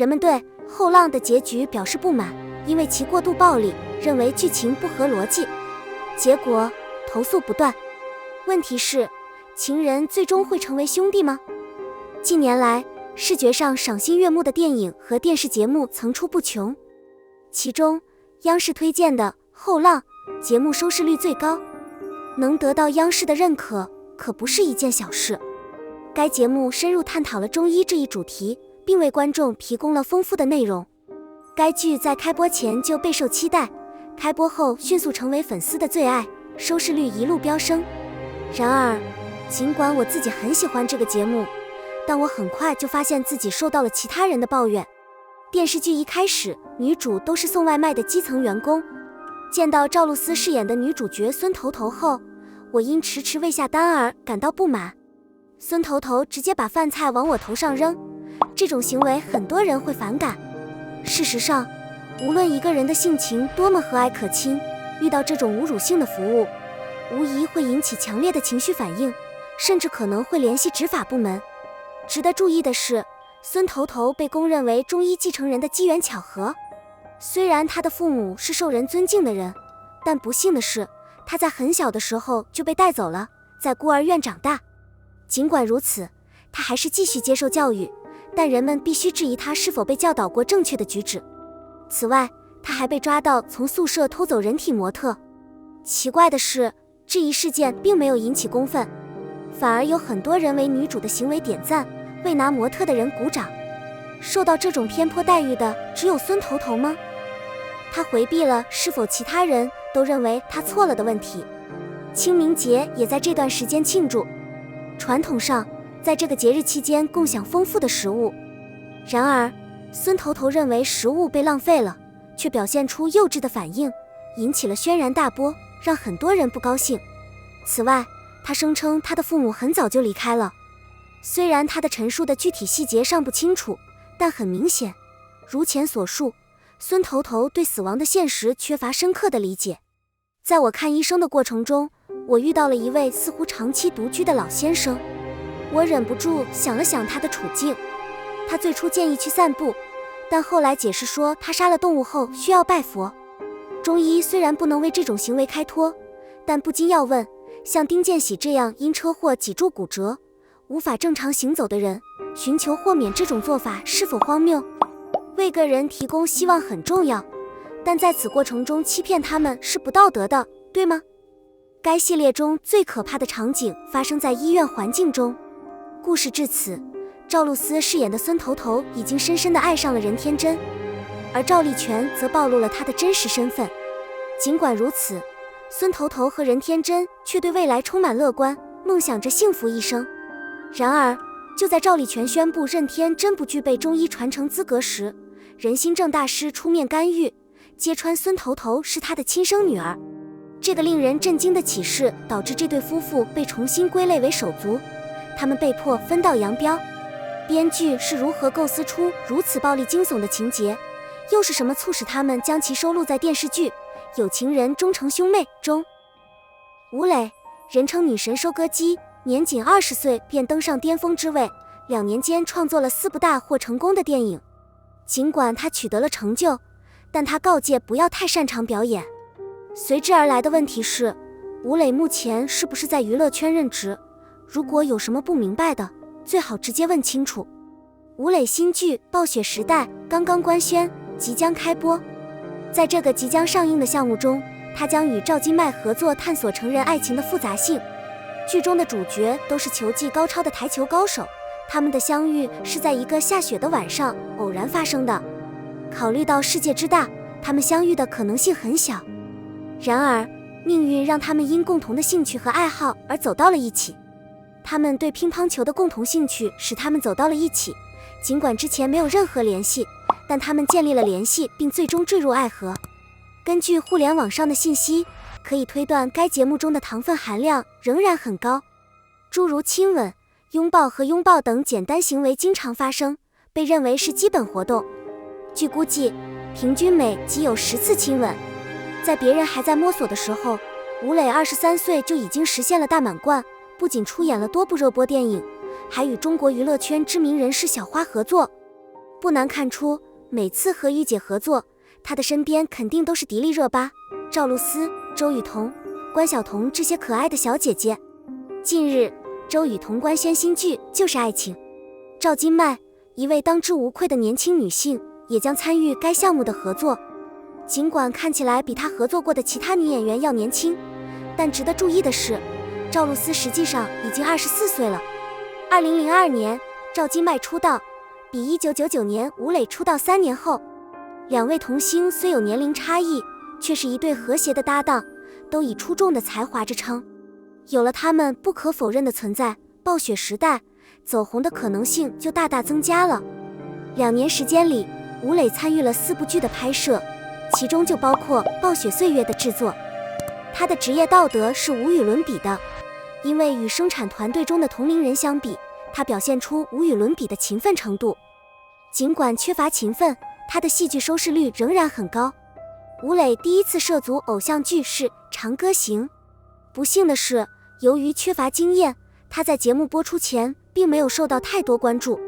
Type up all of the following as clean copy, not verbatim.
人们对《后浪》的结局表示不满，因为其过度暴力，认为剧情不合逻辑，结果投诉不断。问题是，情人最终会成为兄弟吗？近年来，视觉上赏心悦目的电影和电视节目层出不穷，其中央视推荐的《后浪》节目收视率最高，能得到央视的认可可不是一件小事。该节目深入探讨了中医这一主题，并为观众提供了丰富的内容。该剧在开播前就备受期待，开播后迅速成为粉丝的最爱，收视率一路飙升。然而，尽管我自己很喜欢这个节目，但我很快就发现自己受到了其他人的抱怨。电视剧一开始，女主都是送外卖的基层员工，见到赵露思饰演的女主角孙头头后，我因迟迟未下单而感到不满。孙头头直接把饭菜往我头上扔，这种行为很多人会反感。事实上，无论一个人的性情多么和蔼可亲，遇到这种侮辱性的服务，无疑会引起强烈的情绪反应，甚至可能会联系执法部门。值得注意的是，孙头头被公认为中医继承人的机缘巧合。虽然他的父母是受人尊敬的人，但不幸的是，他在很小的时候就被带走了，在孤儿院长大。尽管如此，他还是继续接受教育，但人们必须质疑他是否被教导过正确的举止。此外，他还被抓到从宿舍偷走人体模特。奇怪的是，这一事件并没有引起公愤，反而有很多人为女主的行为点赞，为拿模特的人鼓掌。受到这种偏颇待遇的只有孙头头吗？他回避了是否其他人都认为他错了的问题。清明节也在这段时间庆祝，传统上在这个节日期间共享丰富的食物。然而，孙头头认为食物被浪费了，却表现出幼稚的反应，引起了轩然大波，让很多人不高兴。此外，他声称他的父母很早就离开了。虽然他的陈述的具体细节尚不清楚，但很明显，如前所述，孙头头对死亡的现实缺乏深刻的理解。在我看医生的过程中，我遇到了一位似乎长期独居的老先生，我忍不住想了想他的处境。他最初建议去散步，但后来解释说他杀了动物后需要拜佛。中医虽然不能为这种行为开脱，但不禁要问，像丁建喜这样因车祸脊柱骨折无法正常行走的人，寻求豁免这种做法是否荒谬？为个人提供希望很重要，但在此过程中欺骗他们是不道德的，对吗？该系列中最可怕的场景发生在医院环境中。故事至此，赵露思饰演的孙头头已经深深地爱上了任天真，而赵丽泉则暴露了他的真实身份。尽管如此，孙头头和任天真却对未来充满乐观，梦想着幸福一生。然而，就在赵丽泉宣布任天真不具备中医传承资格时，任心正大师出面干预，揭穿孙头头是他的亲生女儿。这个令人震惊的启示导致这对夫妇被重新归类为手足，他们被迫分道扬镳。编剧是如何构思出如此暴力惊悚的情节？又是什么促使他们将其收录在电视剧《有情人终成兄妹》中？吴磊，人称女神收割机，年仅20岁便登上巅峰之位，2年间创作了4部大获成功的电影。尽管他取得了成就，但他告诫不要太擅长表演。随之而来的问题是，吴磊目前是不是在娱乐圈任职？如果有什么不明白的，最好直接问清楚。吴磊新剧《暴雪时代》刚刚官宣，即将开播。在这个即将上映的项目中，他将与赵今麦合作探索成人爱情的复杂性。剧中的主角都是球技高超的台球高手，他们的相遇是在一个下雪的晚上偶然发生的。考虑到世界之大，他们相遇的可能性很小。然而，命运让他们因共同的兴趣和爱好而走到了一起。他们对乒乓球的共同兴趣使他们走到了一起，尽管之前没有任何联系，但他们建立了联系，并最终坠入爱河。根据互联网上的信息，可以推断该节目中的糖分含量仍然很高，诸如亲吻、拥抱和拥抱等简单行为经常发生，被认为是基本活动。据估计，平均每集有10次亲吻。在别人还在摸索的时候，吴磊23岁就已经实现了大满贯，不仅出演了多部热播电影，还与中国娱乐圈知名人士小花合作。不难看出，每次和御姐合作，她的身边肯定都是迪丽热巴、赵露思、周雨彤、关晓彤这些可爱的小姐姐。近日，周雨彤官宣新剧就是爱情。赵今麦，一位当之无愧的年轻女性，也将参与该项目的合作。尽管看起来比她合作过的其他女演员要年轻，但值得注意的是，赵露思实际上已经24岁了。2002年，赵今麦出道，比1999年吴磊出道3年后。两位童星虽有年龄差异，却是一对和谐的搭档，都以出众的才华着称。有了他们不可否认的存在，暴雪时代走红的可能性就大大增加了。2年时间里，吴磊参与了4部剧的拍摄，其中就包括《暴雪岁月》的制作。他的职业道德是无与伦比的，因为与生产团队中的同龄人相比，他表现出无与伦比的勤奋程度。尽管缺乏勤奋，他的戏剧收视率仍然很高。吴磊第一次涉足偶像剧是《长歌行》，不幸的是，由于缺乏经验，他在节目播出前并没有受到太多关注。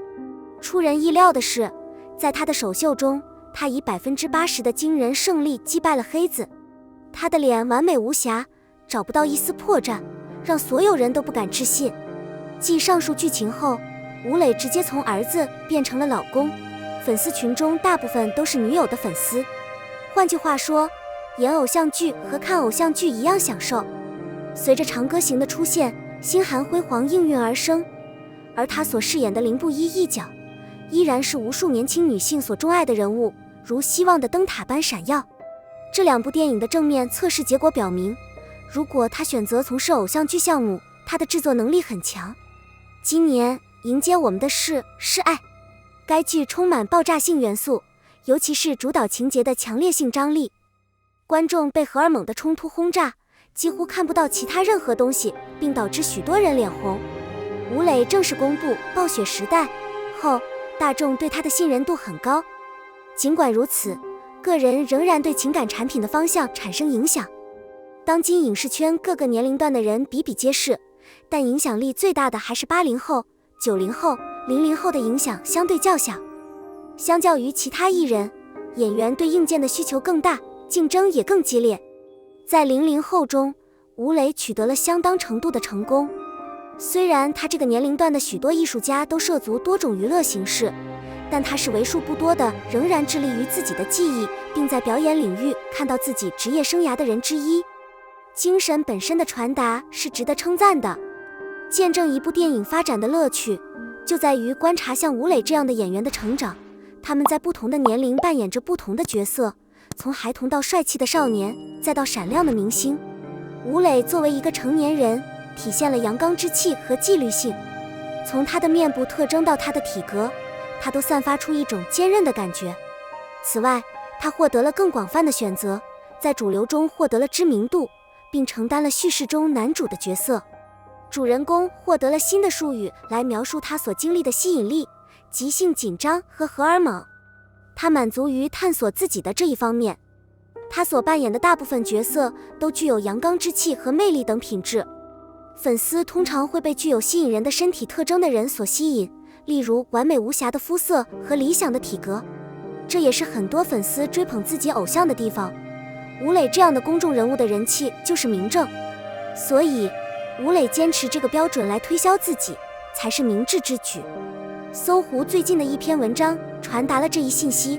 出人意料的是，在他的首秀中，他以80%的惊人胜利击败了黑子。他的脸完美无瑕，找不到一丝破绽，让所有人都不敢置信。继上述剧情后，吴磊直接从儿子变成了老公，粉丝群中大部分都是女友的粉丝。换句话说，演偶像剧和看偶像剧一样享受。随着《长歌行》的出现，星韩辉煌应运而生，而他所饰演的凌不依一角，依然是无数年轻女性所钟爱的人物，如希望的灯塔般闪耀。这2部电影的正面测试结果表明，如果他选择从事偶像剧项目，他的制作能力很强。今年迎接我们的是爱。该剧充满爆炸性元素，尤其是主导情节的强烈性张力。观众被荷尔蒙的冲突轰炸，几乎看不到其他任何东西，并导致许多人脸红。吴磊正式公布《暴雪时代》后，大众对他的信任度很高。尽管如此，个人仍然对情感产品的方向产生影响。当今影视圈各个年龄段的人比比皆是，但影响力最大的还是80后、90后、00后的影响相对较小。相较于其他艺人，演员对硬件的需求更大，竞争也更激烈。在00后中，吴磊取得了相当程度的成功。虽然他这个年龄段的许多艺术家都涉足多种娱乐形式，但他是为数不多的仍然致力于自己的技艺，并在表演领域看到自己职业生涯的人之一。精神本身的传达是值得称赞的。见证一部电影发展的乐趣，就在于观察像吴磊这样的演员的成长。他们在不同的年龄扮演着不同的角色，从孩童到帅气的少年，再到闪亮的明星。吴磊作为一个成年人，体现了阳刚之气和纪律性。从他的面部特征到他的体格，他都散发出一种坚韧的感觉。此外，他获得了更广泛的选择，在主流中获得了知名度，并承担了叙事中男主的角色。主人公获得了新的术语来描述他所经历的吸引力、急性紧张和荷尔蒙。他满足于探索自己的这一方面。他所扮演的大部分角色都具有阳刚之气和魅力等品质。粉丝通常会被具有吸引人的身体特征的人所吸引，例如完美无瑕的肤色和理想的体格。这也是很多粉丝追捧自己偶像的地方。吴磊这样的公众人物的人气就是明证，所以吴磊坚持这个标准来推销自己，才是明智之举。搜狐最近的一篇文章传达了这一信息。